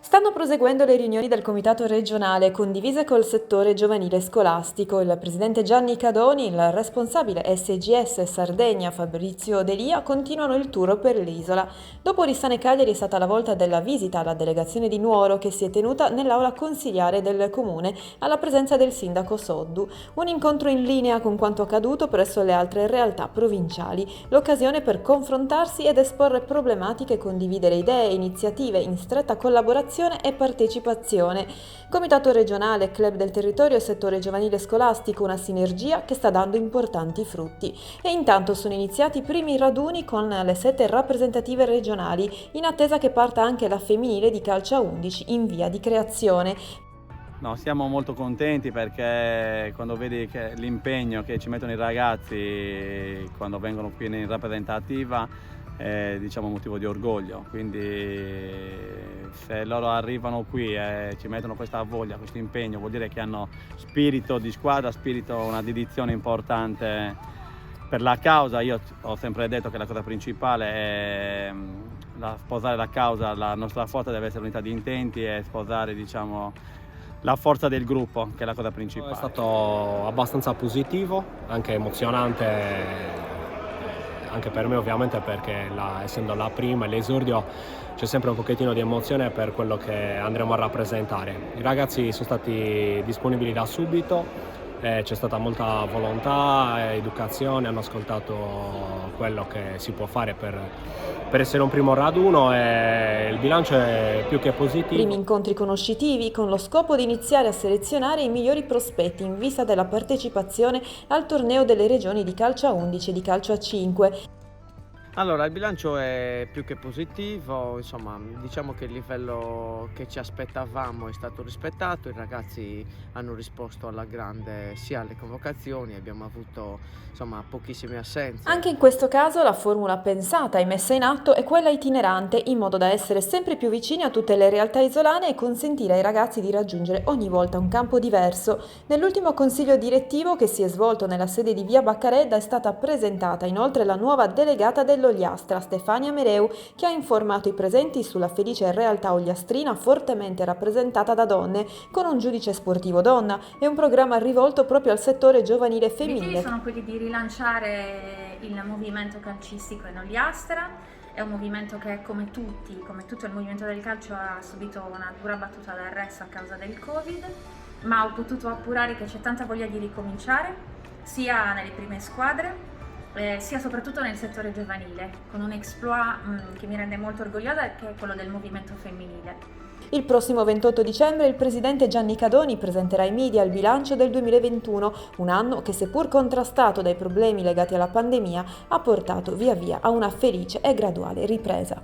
Stanno proseguendo le riunioni del Comitato regionale condivise col settore giovanile scolastico. Il presidente Gianni Cadoni, il responsabile SGS Sardegna Fabrizio Delia continuano il tour per l'isola. Dopo Oristano e Cagliari è stata la volta della visita alla delegazione di Nuoro che si è tenuta nell'aula consiliare del comune alla presenza del sindaco Soddu. Un incontro in linea con quanto accaduto presso le altre realtà provinciali. L'occasione per confrontarsi ed esporre problematiche e condividere idee e iniziative in stretta collaborazione e partecipazione. Comitato regionale, club del territorio e settore giovanile scolastico, una sinergia che sta dando importanti frutti. E intanto sono iniziati i primi raduni con le 7 rappresentative regionali, in attesa che parta anche la femminile di calcio a 11 in via di creazione. No, siamo molto contenti perché quando vedi che l'impegno che ci mettono i ragazzi quando vengono qui in rappresentativa è motivo di orgoglio, quindi se loro arrivano qui e ci mettono questa voglia, questo impegno, vuol dire che hanno spirito di squadra, una dedizione importante per la causa. Io ho sempre detto che la cosa principale è sposare la causa, la nostra forza deve essere unità di intenti e sposare la forza del gruppo, che è la cosa principale. È stato abbastanza positivo, anche emozionante, anche per me ovviamente perché essendo la prima e l'esordio c'è sempre un pochettino di emozione per quello che andremo a rappresentare. I ragazzi sono stati disponibili da subito, c'è stata molta volontà, educazione, hanno ascoltato quello che si può fare per essere un primo raduno e il bilancio è più che positivo. Primi incontri conoscitivi con lo scopo di iniziare a selezionare i migliori prospetti in vista della partecipazione al torneo delle regioni di calcio a 11 e di calcio a 5. Allora, il bilancio è più che positivo, insomma, diciamo che il livello che ci aspettavamo è stato rispettato, i ragazzi hanno risposto alla grande sia alle convocazioni, abbiamo avuto pochissime assenze. Anche in questo caso la formula pensata e messa in atto è quella itinerante, in modo da essere sempre più vicini a tutte le realtà isolane e consentire ai ragazzi di raggiungere ogni volta un campo diverso. Nell'ultimo consiglio direttivo che si è svolto nella sede di Via Baccaredda è stata presentata inoltre la nuova delegata dell'Ogliastra, Stefania Mereu, che ha informato i presenti sulla felice realtà ogliastrina fortemente rappresentata da donne, con un giudice sportivo donna e un programma rivolto proprio al settore giovanile e femminile. Gli obiettivi sono quelli di rilanciare il movimento calcistico in Ogliastra. È un movimento che, come tutto il movimento del calcio, ha subito una dura battuta d'arresto a causa del Covid, ma ho potuto appurare che c'è tanta voglia di ricominciare, sia nelle prime squadre, sia soprattutto nel settore giovanile, con un exploit che mi rende molto orgogliosa, che è quello del movimento femminile. Il prossimo 28 dicembre il presidente Gianni Cadoni presenterà ai media il bilancio del 2021, un anno che, seppur contrastato dai problemi legati alla pandemia, ha portato via via a una felice e graduale ripresa.